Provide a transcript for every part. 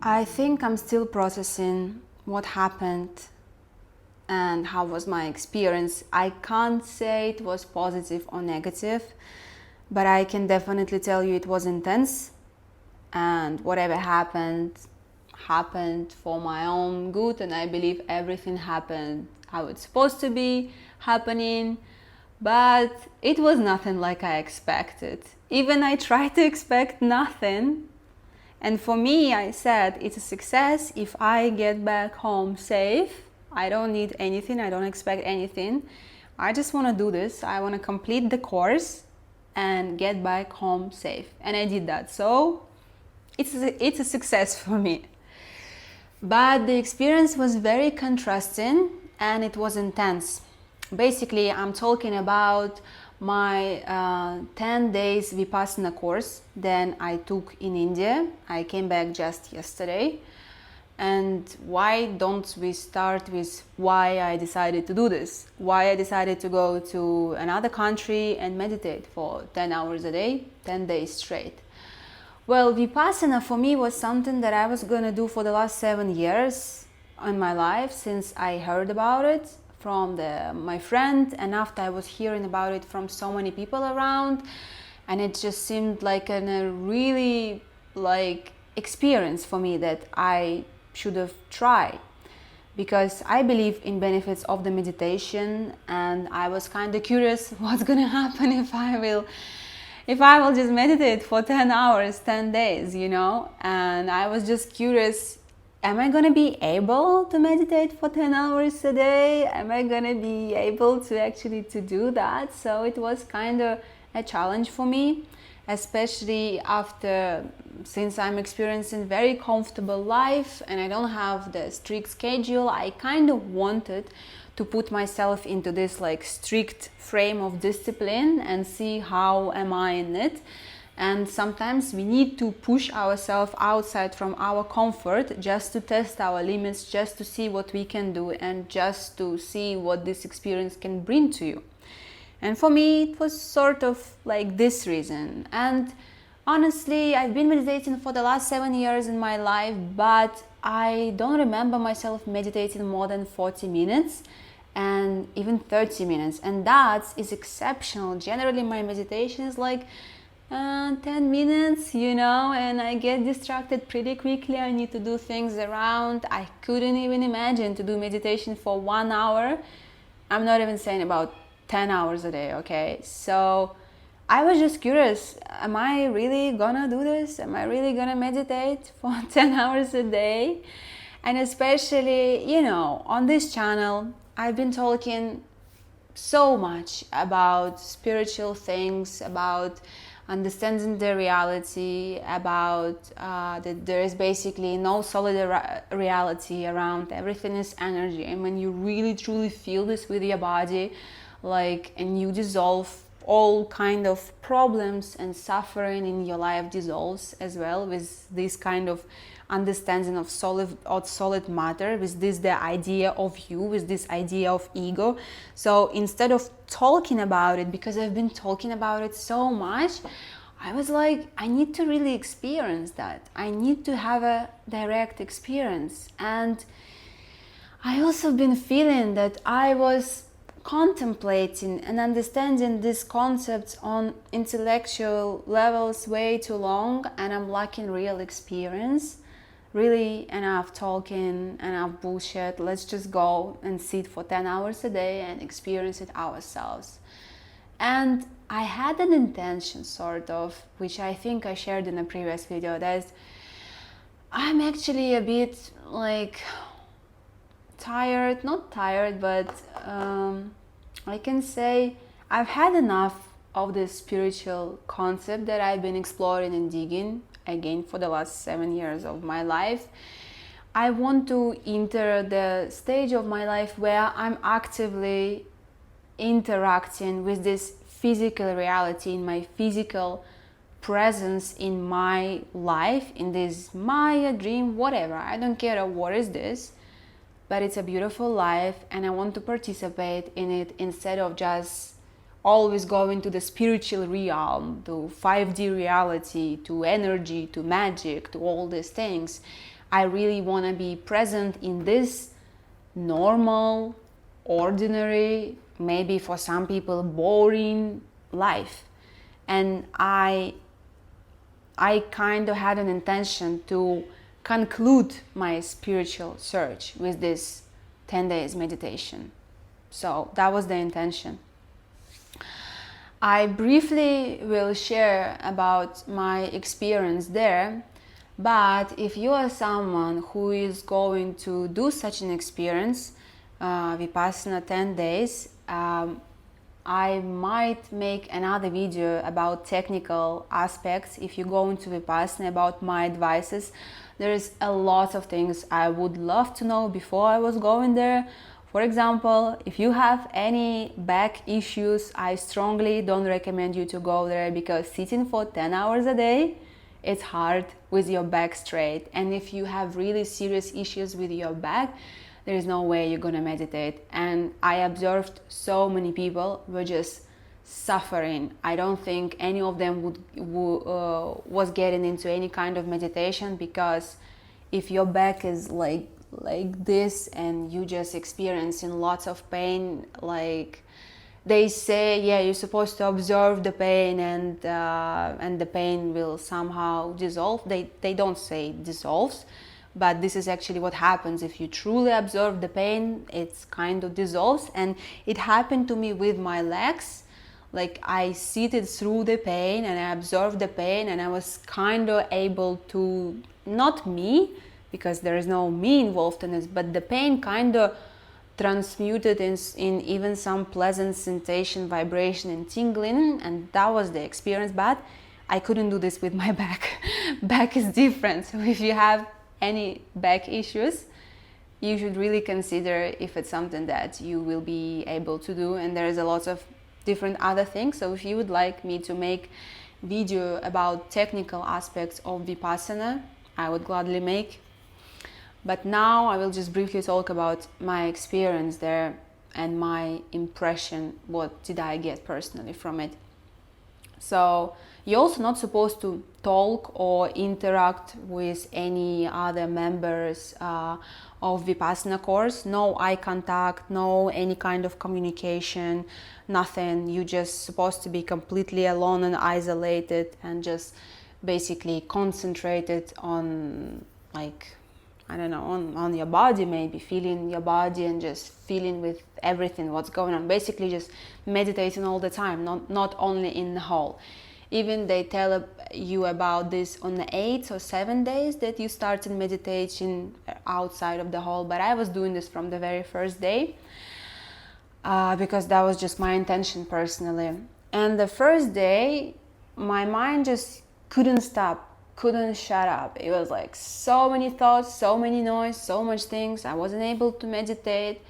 I think I'm still processing what happened and how was my experience. I can't say it was positive or negative, but I can definitely tell you it was intense, and whatever happened for my own good, and I believe everything happened how it's supposed to be happening. But it was nothing like I expected. Even I tried to expect nothing. And for me, I said it's a success if I get back home safe. I don't need anything, I don't expect anything. I just want to do this. I want to complete the course and get back home safe. And I did that. So it's a success for me. But the experience was very contrasting and it was intense. Basically, I'm talking about my 10 days Vipassana course then I took in India. I came back just yesterday. And why don't we start with why I decided to do this? Why I decided to go to another country and meditate for 10 hours a day, 10 days straight. Well, Vipassana for me was something that I was gonna do for the last 7 years in my life since I heard about it from my friend, and after I was hearing about it from so many people around, and it just seemed like a really experience for me that I should have tried, because I believe in benefits of the meditation, and I was kind of curious what's gonna happen if I will just meditate for 10 hours, 10 days, and I was just curious, am I going to be able to meditate for 10 hours a day? Am I going to be able to actually to do that? So it was kind of a challenge for me, especially since I'm experiencing very comfortable life and I don't have the strict schedule. I kind of wanted to put myself into this strict frame of discipline and see how am I in it. And sometimes we need to push ourselves outside from our comfort just to test our limits, just to see what we can do and just to see what this experience can bring to you. And for me, it was sort of like this reason. And honestly, I've been meditating for the last 7 years in my life, but I don't remember myself meditating more than 40 minutes and even 30 minutes. And that is exceptional. Generally, my meditation is 10 minutes, and I get distracted pretty quickly. I need to do things around. I couldn't even imagine to do meditation for 1 hour. I'm not even saying about 10 hours a day, okay? So I was just curious, am I really gonna do this? Am I really gonna meditate for 10 hours a day? And especially, on this channel, I've been talking so much about spiritual things, about understanding the reality, about that there is basically no solid reality around. Everything is energy, and when you really truly feel this with your body, and you dissolve all kind of problems and suffering in your life dissolves as well with this kind of understanding of solid matter, with this the idea of you, with this idea of ego. So instead of talking about it, because I've been talking about it so much, I was like, I need to really experience that. I need to have a direct experience. And I also been feeling that I was contemplating and understanding these concepts on intellectual levels way too long, and I'm lacking real experience. Really enough talking, enough bullshit. Let's just go and sit for 10 hours a day and experience it ourselves. And I had an intention, sort of, which I think I shared in a previous video, that I'm actually a bit tired, not tired, but I can say I've had enough of this spiritual concept that I've been exploring and digging again for the last 7 years of my life. I want to enter the stage of my life where I'm actively interacting with this physical reality, in my physical presence in my life, in this Maya dream, whatever. I don't care what is this, but it's a beautiful life and I want to participate in it instead of just always going to the spiritual realm, to 5D reality, to energy, to magic, to all these things. I really want to be present in this normal, ordinary, maybe for some people boring life. And I kind of had an intention to conclude my spiritual search with this 10 days meditation. So that was the intention. I briefly will share about my experience there, but if you are someone who is going to do such an experience, Vipassana 10 days, I might make another video about technical aspects if you go into Vipassana, about my advices. There is a lot of things I would love to know before I was going there. For example, if you have any back issues, I strongly don't recommend you to go there, because sitting for 10 hours a day, it's hard with your back straight. And if you have really serious issues with your back, there is no way you're gonna meditate. And I observed so many people were just suffering. I don't think any of them was getting into any kind of meditation, because if your back is like this and you just experiencing lots of pain, like they say, yeah, you're supposed to observe the pain, and the pain will somehow dissolve. They don't say dissolves, but this is actually what happens. If you truly observe the pain, it's kind of dissolves. And it happened to me with my legs. Like I seated through the pain and I observed the pain, and I was kind of able to, not me, because there is no me involved in this, but the pain kind of transmuted in even some pleasant sensation, vibration and tingling, and that was the experience. But I couldn't do this with my back. Back is different. So if you have any back issues, you should really consider if it's something that you will be able to do. And there's a lot of different other things. So if you would like me to make video about technical aspects of Vipassana, I would gladly make. But now I will just briefly talk about my experience there and my impression. What did I get personally from it? So you're also not supposed to talk or interact with any other members of Vipassana course. No eye contact, no any kind of communication, nothing. You're just supposed to be completely alone and isolated, and just basically concentrated on, like, I don't know, on your body, maybe feeling your body and just feeling with everything what's going on. Basically just meditating all the time, not only in the hall. Even they tell you about this on the 8 or 7 days that you started meditation outside of the hall. But I was doing this from the very first day because that was just my intention personally. And the first day, my mind just couldn't stop. Couldn't shut up. It was like so many thoughts, so many noise, so much things. I wasn't able to meditate.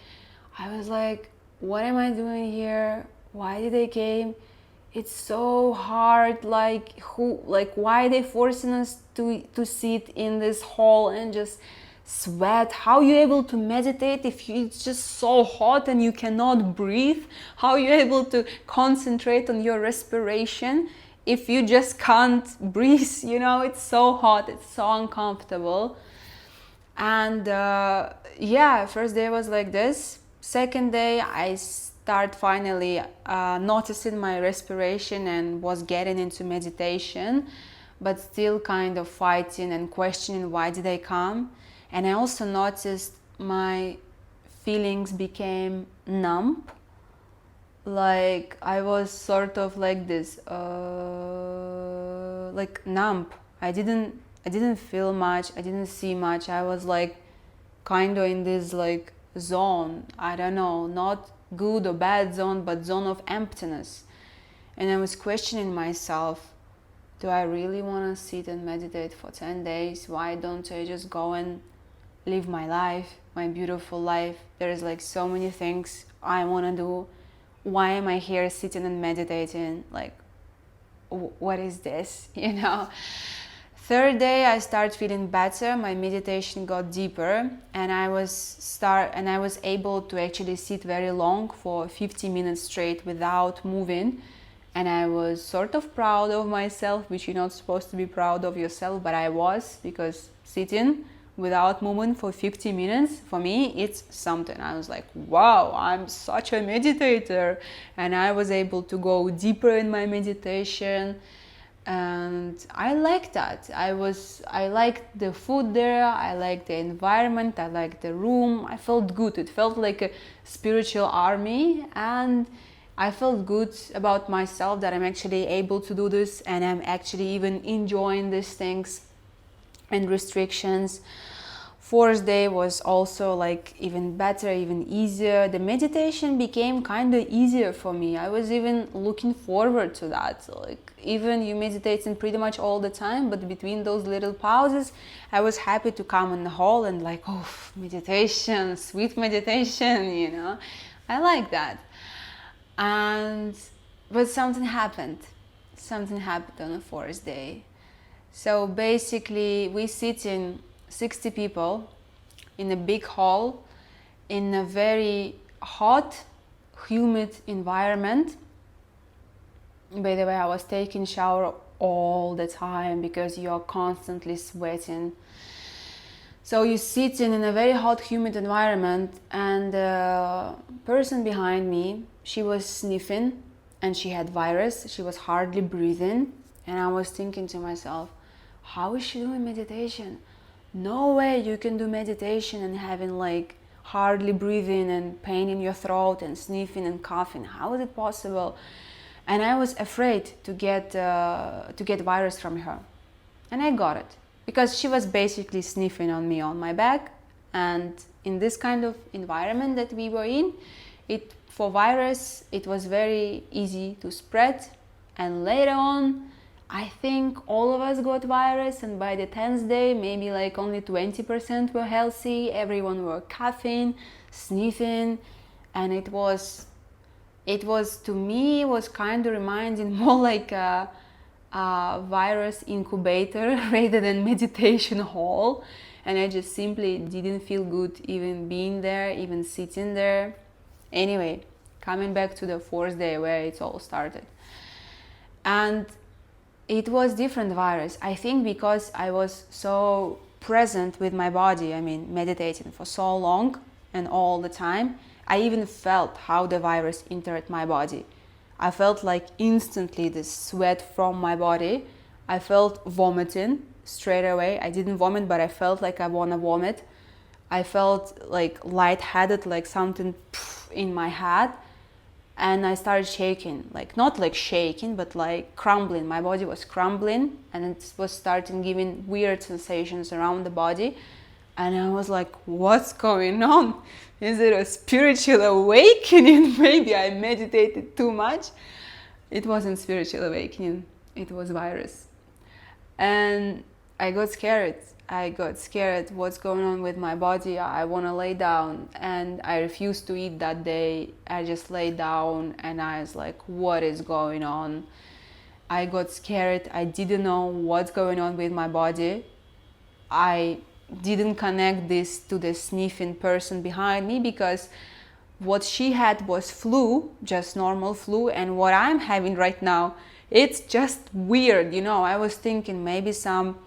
I was like, what am I doing here? Why did I came? It's so hard. Like why are they forcing us to sit in this hall and just sweat? How are you able to meditate if it's just so hot and you cannot breathe? How are you able to concentrate on your respiration if you just can't breathe? You know, it's so hot, it's so uncomfortable. And first day was like this. Second day I start finally noticing my respiration and was getting into meditation, but still kind of fighting and questioning why did I come. And I also noticed my feelings became numb. Like I was sort of like this, like numb. I didn't feel much. I didn't see much. I was like kind of in this like zone. I don't know, not good or bad zone, but zone of emptiness. And I was questioning myself, do I really want to sit and meditate for 10 days? Why don't I just go and live my life, my beautiful life? There is like so many things I want to do. Why am I here sitting and meditating? Like, what is this? You know? Third day I start feeling better. My meditation got deeper, and I was able to actually sit very long for 50 minutes straight without moving. And I was sort of proud of myself, which you're not supposed to be proud of yourself, but I was, because sitting without movement for 50 minutes, for me, it's something. I was like, wow, I'm such a meditator. And I was able to go deeper in my meditation. And I liked that. I liked the food there, I liked the environment, I liked the room. I felt good. It felt like a spiritual army, and I felt good about myself that I'm actually able to do this, and I'm actually even enjoying these things and restrictions. Fourth day was also like even better, even easier. The meditation became kind of easier for me. I was even looking forward to that. Like, even you meditating pretty much all the time, but between those little pauses, I was happy to come in the hall and like, oh, meditation, sweet meditation, you know. I like that. But something happened. Something happened on the fourth day. So basically, we sit in 60 people in a big hall in a very hot, humid environment. By the way, I was taking shower all the time because you're constantly sweating. So you sit in a very hot, humid environment, and the person behind me, she was sniffing and she had virus. She was hardly breathing, and I was thinking to myself, how is she doing meditation? No way you can do meditation and having like hardly breathing and pain in your throat and sniffing and coughing. How is it possible? And I was afraid to get virus from her, and I got it because she was basically sniffing on me on my back. And in this kind of environment that we were in, for virus it was very easy to spread. And later on, I think all of us got virus, and by the 10th day, maybe like only 20% were healthy. Everyone were coughing, sniffing, and it was to me, it was kind of reminding more like a virus incubator rather than meditation hall. And I just simply didn't feel good even being there, even sitting there. Anyway, coming back to the fourth day where it all started. And it was different virus. I think because I was so present with my body, I mean, meditating for so long and all the time, I even felt how the virus entered my body. I felt like instantly the sweat from my body. I felt vomiting straight away. I didn't vomit, but I felt like I want to vomit. I felt like lightheaded, like something in my head. And I started shaking, like not like shaking, but like crumbling. My body was crumbling, and it was starting giving weird sensations around the body. And I was like, what's going on? Is it a spiritual awakening? Maybe I meditated too much. It wasn't spiritual awakening, it was virus. And I got scared. What's going on with my body? I want to lay down, and I refused to eat that day. I just lay down and I was like, what is going on? I got scared. I didn't know what's going on with my body. I didn't connect this to the sniffing person behind me, because what she had was flu, just normal flu, and what I'm having right now, it's just weird, you know. I was thinking maybe some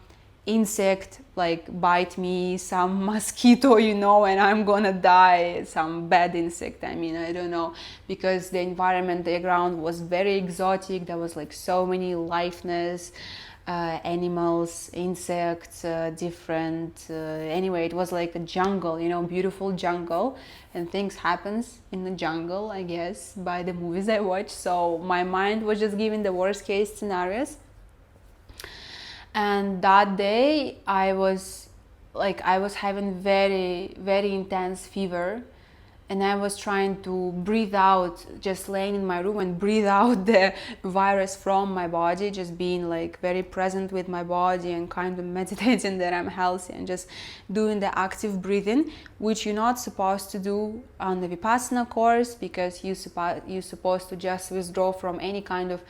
insect like bite me, some mosquito, you know, and I'm gonna die, some bad insect. I mean, I don't know, because the environment, the ground was very exotic. There was like so many liveness, animals, insects, different. Anyway, it was like a jungle, you know, beautiful jungle, and things happens in the jungle, I guess, by the movies I watch. So my mind was just giving the worst case scenarios. And that day I was having very, very intense fever, and I was trying to breathe out, just laying in my room and breathe out the virus from my body, just being like very present with my body and kind of meditating that I'm healthy and just doing the active breathing, which you're not supposed to do on the Vipassana course, because you're supposed to just withdraw from any kind of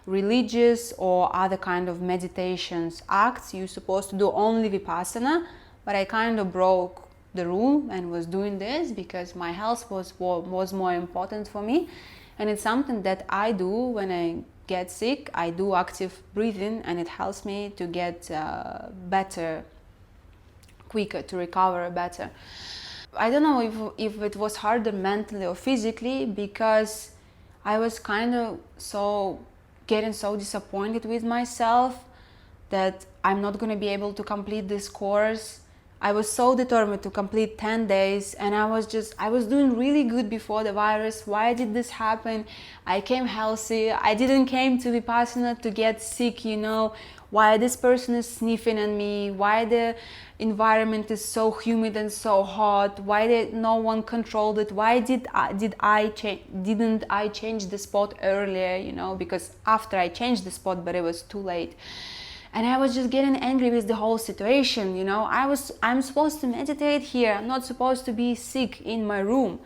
religious or other kind of meditations acts. You're supposed to do only Vipassana, but I kind of broke the rule and was doing this because my health was more important for me. And it's something that I do when I get sick. I do active breathing, and it helps me to get better quicker, to recover better. I don't know if it was harder mentally or physically, because I was kind of getting so disappointed with myself that I'm not going to be able to complete this course. I was so determined to complete 10 days, and I was doing really good before the virus. Why did this happen? I came healthy. I didn't came to Vipassana to get sick, Why this person is sniffing at me? Why the environment is so humid and so hot? Why did no one controlled it? Why didn't I change the spot earlier? Because after I changed the spot, but it was too late. And I was just getting angry with the whole situation, I'm supposed to meditate here. I'm not supposed to be sick in my room.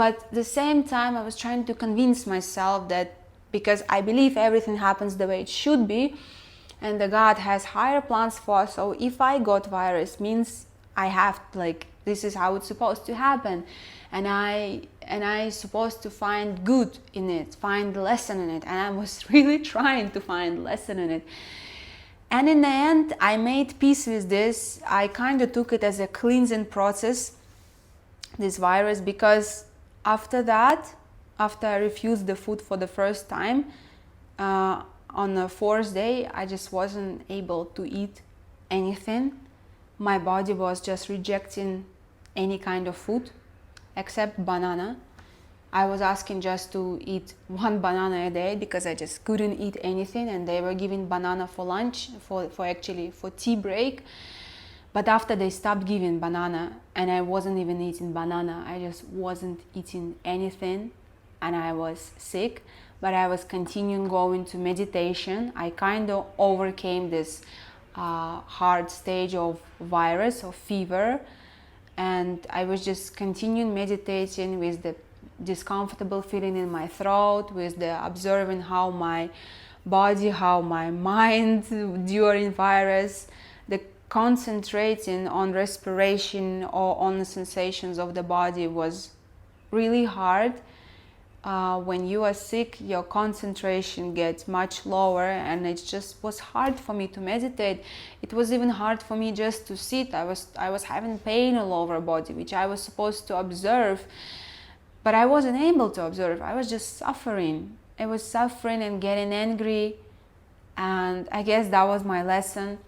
But at the same time, I was trying to convince myself that because I believe everything happens the way it should be, and the God has higher plans for us. So if I got virus, means I have, this is how it's supposed to happen. And I supposed to find good in it, find the lesson in it. And I was really trying to find lesson in it. And in the end, I made peace with this. I kind of took it as a cleansing process, this virus, because after that, after I refused the food for the first time, on the fourth day, I just wasn't able to eat anything. My body was just rejecting any kind of food except banana. I was asking just to eat one banana a day because I just couldn't eat anything, and they were giving banana for lunch, for tea break. But after they stopped giving banana, and I wasn't even eating banana, I just wasn't eating anything, and I was sick. But I was continuing going to meditation. I kind of overcame this hard stage of virus or fever, and I was just continuing meditating with the discomfortable feeling in my throat, with the observing how my body, how my mind during virus, the concentrating on respiration or on the sensations of the body was really hard. When you are sick, your concentration gets much lower, and it just was hard for me to meditate. It was even hard for me just to sit. I was having pain all over body, which I was supposed to observe, but I wasn't able to observe. I was just suffering. I was suffering and getting angry, and I guess that was my lesson.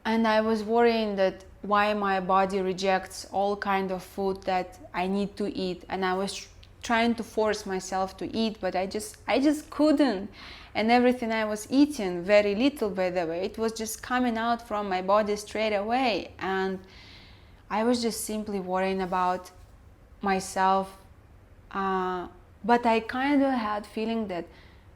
And I was worrying that why my body rejects all kind of food that I need to eat, and I was trying to force myself to eat, but I just couldn't. And everything I was eating, very little by the way, it was just coming out from my body straight away, and I was just simply worrying about myself. But I kind of had feeling that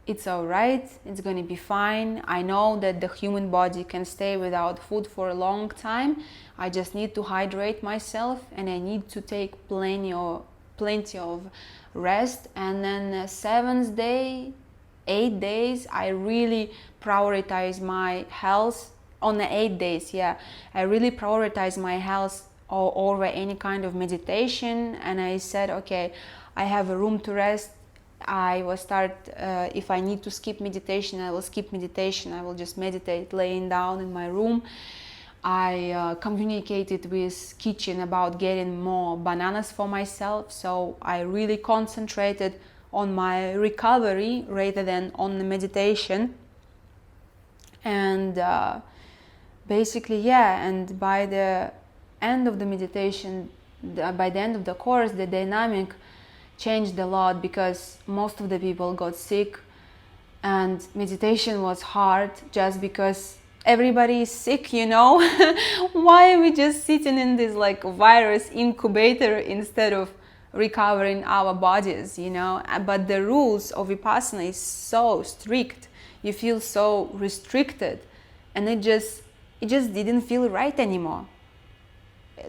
it's all right, it's going to be fine. I know that the human body can stay without food for a long time. I just need to hydrate myself, and I need to take plenty of rest. And then 7th day, 8 days, I really prioritize my health. On the 8 days, I really prioritize my health over any kind of meditation. And I said, okay, I have a room to rest. I will start, if I need to skip meditation, I will skip meditation. I will just meditate laying down in my room. I communicated with kitchen about getting more bananas for myself. So I really concentrated on my recovery rather than on the meditation. And basically, and by the end of the meditation, by the end of the course, the dynamic changed a lot, because most of the people got sick, and meditation was hard just because everybody is sick, Why are we just sitting in this virus incubator instead of recovering our bodies, But the rules of Vipassana is so strict. You feel so restricted, and it just didn't feel right anymore.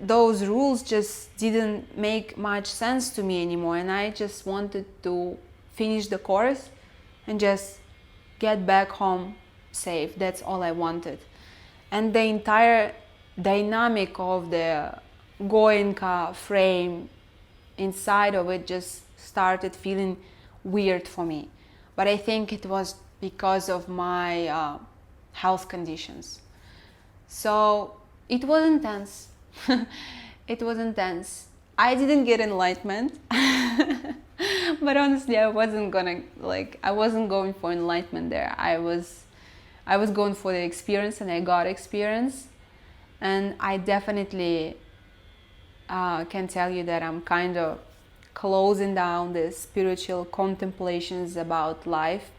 Those rules just didn't make much sense to me anymore, and I just wanted to finish the course and just get back home safe. That's all I wanted. And the entire dynamic of the Goenka frame inside of it just started feeling weird for me. But I think it was because of my health conditions. So it was intense. It was intense. I didn't get enlightenment. But honestly, I wasn't going for enlightenment there. I was going for the experience, and I got experience. And I definitely can tell you that I'm kind of closing down the spiritual contemplations about life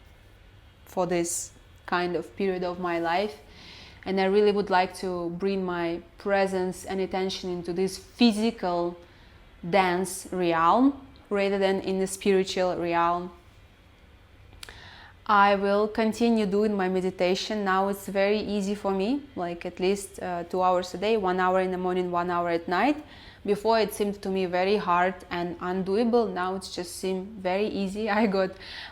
for this kind of period of my life. And I really would like to bring my presence and attention into this physical dance realm rather than in the spiritual realm. I will continue doing my meditation. Now it's very easy for me, like at least 2 hours a day, 1 hour in the morning, 1 hour at night. Before it seemed to me very hard and undoable. Now it just seemed very easy. I got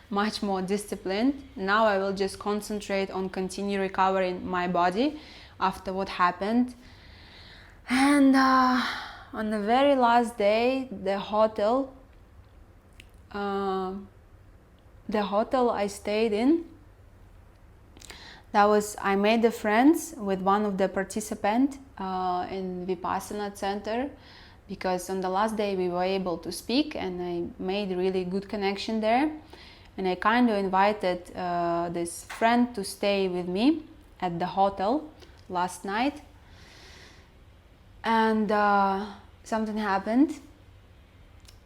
much more disciplined. Now I will just concentrate on continue recovering my body after what happened. And on the very last day, the hotel I stayed in, I made a friends with one of the participants in Vipassana center, because on the last day we were able to speak, and I made really good connection there. And I kind of invited this friend to stay with me at the hotel last night. And something happened.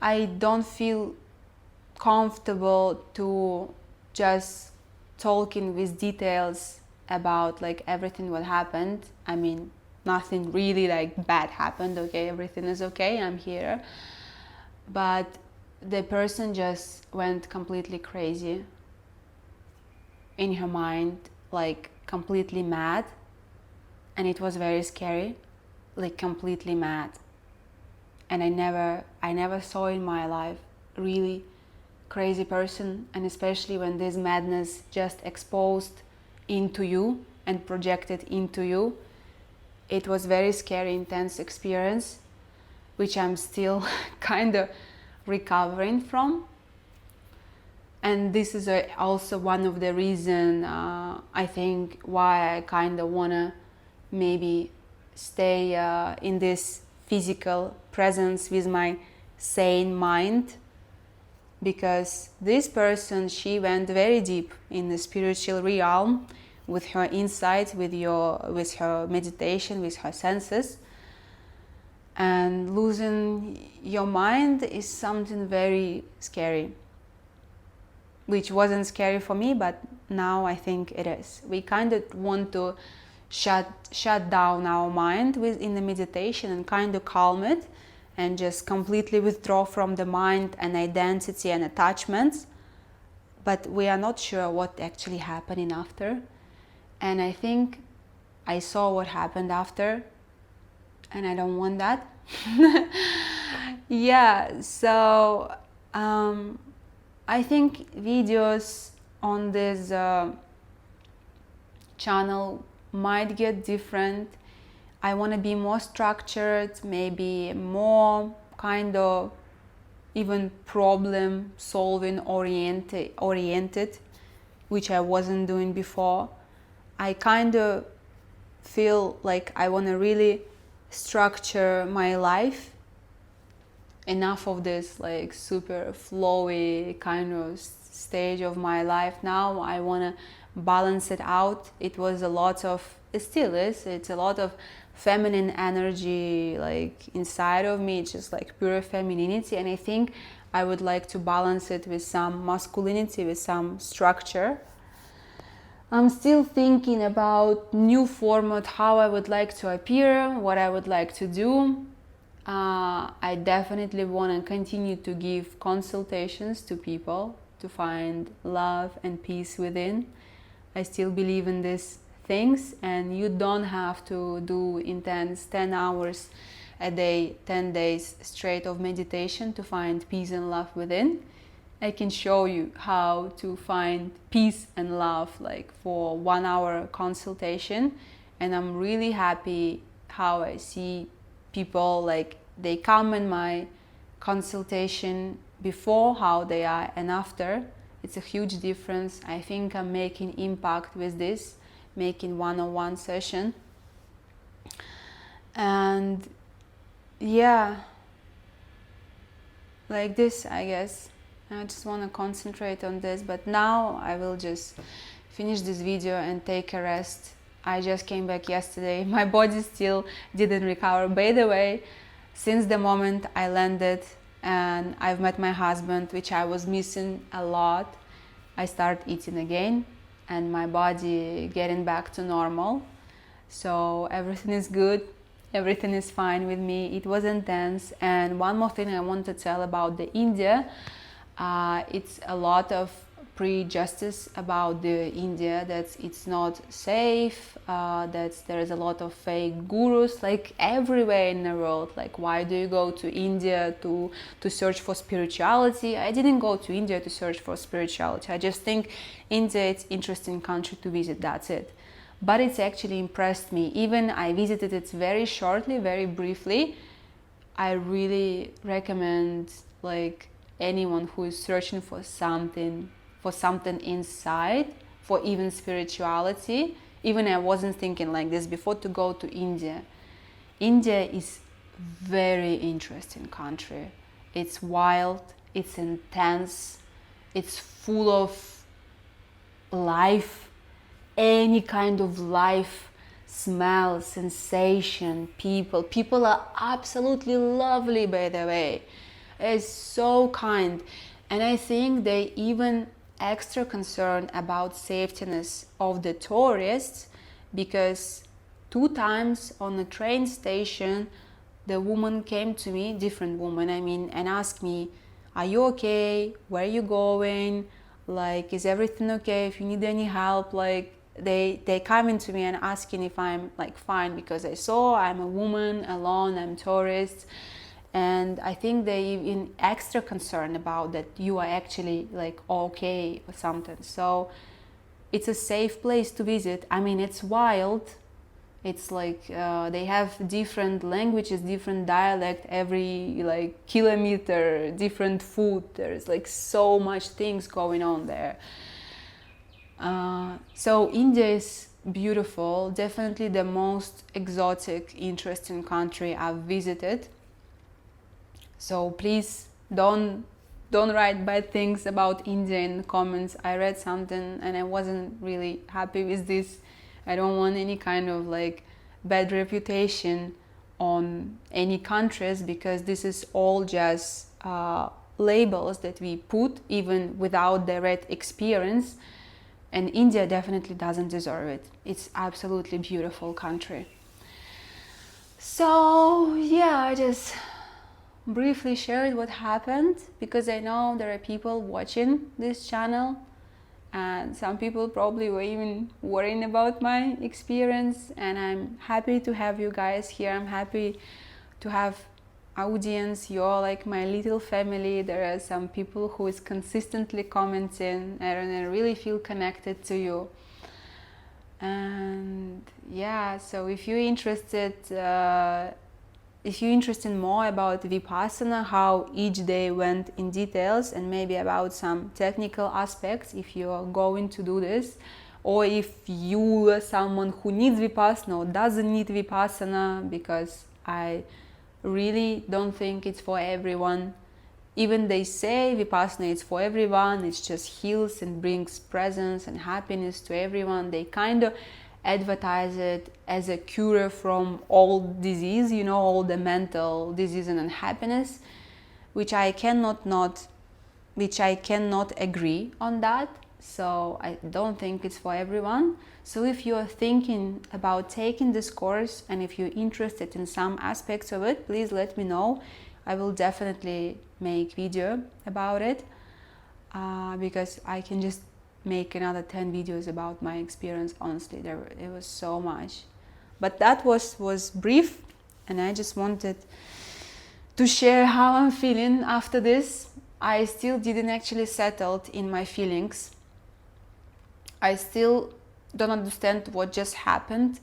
I don't feel comfortable to just talking with details about like everything what happened. I mean, nothing really like bad happened, okay, everything is okay, I'm here. But the person just went completely crazy in her mind, like completely mad. And it was very scary, like completely mad. And I never saw in my life really crazy person, and especially when this madness just exposed into you and projected into you. It was very scary, intense experience, which I'm still kind of recovering from. And this is also one of the reasons I think why I kind of want to maybe stay in this physical presence with my sane mind. Because this person, she went very deep in the spiritual realm with her insights, with her meditation, with her senses. And losing your mind is something very scary, which wasn't scary for me, but now I think it is. We kind of want to shut down our mind in the meditation and kind of calm it, and just completely withdraw from the mind and identity and attachments. But we are not sure what actually happened after. And I think I saw what happened after, and I don't want that. Yeah, so I think videos on this channel might get different. I want to be more structured, maybe more kind of even problem solving oriented, which I wasn't doing before. I kind of feel like I want to really structure my life. Enough of this like super flowy kind of stage of my life. Now I want to balance it out. It still is, it's a lot of feminine energy like inside of me. It's just like pure femininity, and I think I would like to balance it with some masculinity, with some structure. I'm still thinking about new format, how I would like to appear, what I would like to do. I definitely want to continue to give consultations to people to find love and peace within. I still believe in these things, and you don't have to do intense 10 hours a day, 10 days straight of meditation to find peace and love within. I can show you how to find peace and love like for 1 hour consultation, and I'm really happy how I see people like they come in my consultation before how they are and after. It's a huge difference. I think I'm making impact with this, making one-on-one session. And yeah, like this, I guess. I just want to concentrate on this, but now I will just finish this video and take a rest. I just came back yesterday. My body still didn't recover. By the way, since the moment I landed and I've met my husband, which I was missing a lot, I start eating again and my body getting back to normal. So everything is good. Everything is fine with me. It was intense. And one more thing I want to tell about the India. It's a lot of prejudice about the India, that it's not safe, that there is a lot of fake gurus like everywhere in the world. Like, why do you go to India to search for spirituality? I didn't go to India to search for spirituality. I just think India is an interesting country to visit, that's it. But it's actually impressed me. Even I visited it very shortly, very briefly. I really recommend, like, anyone who is searching for something inside, for even spirituality. Even I wasn't thinking like this before, to go to India. India is very interesting country. It's wild, it's intense, it's full of life, any kind of life, smell, sensation, people. People are absolutely lovely, by the way. It's so kind. And I think they even extra concerned about safetyness of the tourists, because 2 times on the train station the woman came to me, different woman I mean, and asked me, are you okay, where are you going, like, is everything okay, if you need any help. Like, they come into me and asking if I'm like fine, because I saw I'm a woman alone, I'm tourist. And I think they even extra concerned about that you are actually like okay or something. So it's a safe place to visit. I mean, it's wild. It's like they have different languages, different dialect every like kilometer, different food. There's like so much things going on there. So India is beautiful. Definitely the most exotic, interesting country I've visited. So please don't write bad things about India in the comments. I read something and I wasn't really happy with this. I don't want any kind of like bad reputation on any countries, because this is all just labels that we put even without direct experience. And India definitely doesn't deserve it. It's absolutely beautiful country. So yeah, I just briefly shared what happened, because I know there are people watching this channel and some people probably were even worrying about my experience, and I'm happy to have you guys here. I'm happy to have audience. You're like my little family. There are some people who is consistently commenting and I really feel connected to you. And yeah, so if you're interested more about Vipassana, how each day went in details, and maybe about some technical aspects if you are going to do this, or if you are someone who needs Vipassana or doesn't need Vipassana, because I really don't think it's for everyone. Even they say Vipassana is for everyone, it just heals and brings presence and happiness to everyone. They kind of advertise it as a cure from all disease, you know, all the mental disease and unhappiness, which I cannot agree on that. So I don't think it's for everyone. So if you are thinking about taking this course and if you're interested in some aspects of it, please let me know. I will definitely make video about it, because I can just make another 10 videos about my experience. Honestly, it was so much, but that was brief, and I just wanted to share how I'm feeling after this. I still didn't actually settle in my feelings. I still don't understand what just happened,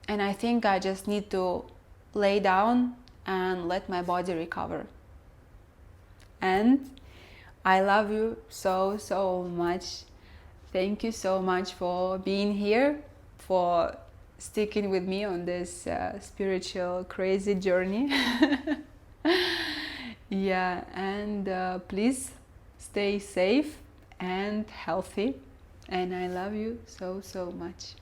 and I think I just need to lay down and let my body recover. And I love you so much. Thank you so much for being here, for sticking with me on this spiritual crazy journey. Yeah, and please stay safe and healthy. And I love you so, so much.